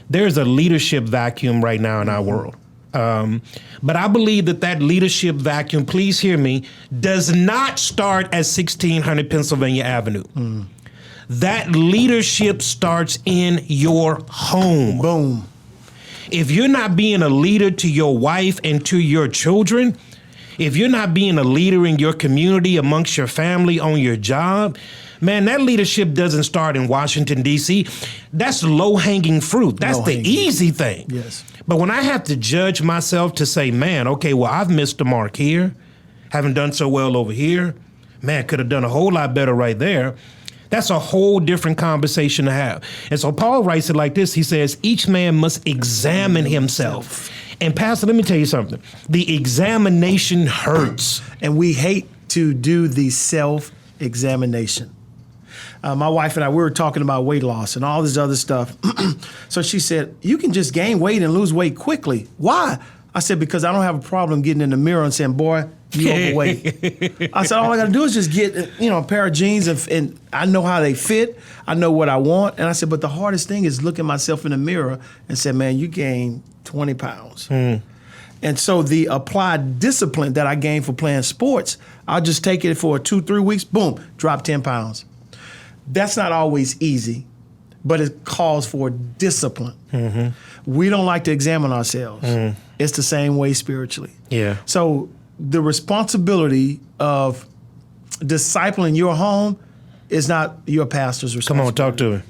there's a leadership vacuum right now in our world. But I believe that leadership vacuum, please hear me, does not start at 1600 Pennsylvania Avenue. That leadership starts in your home. Boom. If you're not being a leader to your wife and to your children, if you're not being a leader in your community, amongst your family, on your job, man, that leadership doesn't start in Washington, D.C. That's low-hanging fruit. That's the easy thing. Yes. But when I have to judge myself to say, man, okay, well, I've missed the mark here, haven't done so well over here, man, could have done a whole lot better right there, that's a whole different conversation to have. And so Paul writes it like this. He says, each man must examine himself. And Pastor, let me tell you something. The examination hurts. And we hate to do the self-examination. My wife and I, we were talking about weight loss and all this other stuff. So she said, you can just gain weight and lose weight quickly. Why? I said, because I don't have a problem getting in the mirror and saying, boy, you overweight. I said, all I got to do is just get, a pair of jeans and I know how they fit. I know what I want. And I said, but the hardest thing is looking myself in the mirror and say, man, you gained 20 pounds. And so the applied discipline that I gained for playing sports, I'll just take it for 2-3 weeks, boom, drop 10 pounds. That's not always easy, but it calls for discipline. We don't like to examine ourselves. It's the same way spiritually. Yeah. So the responsibility of discipling your home is not your pastor's responsibility. Come on, talk to me.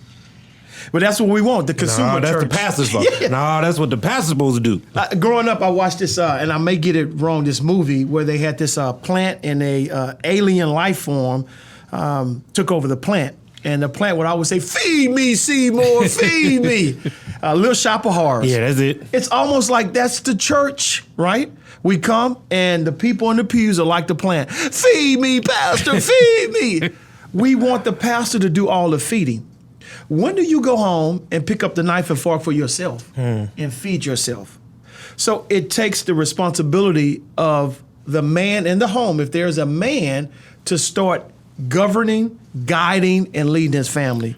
But that's what we want, the consumer that's church. the pastor's fault. No, that's what the pastor's supposed to do. Growing up, I watched this, and I may get it wrong, this movie where they had this plant and a alien life form took over the plant. And the plant would always say, feed me, Seymour, feed me. Little Shop of Horrors. Yeah, that's it. It's almost like that's the church, right? We come and the people in the pews are like the plant. Feed me, pastor, feed me. We want the pastor to do all the feeding. When do you go home and pick up the knife and fork for yourself and feed yourself? So it takes the responsibility of the man in the home, if there's a man, to start governing, guiding, and leading his family.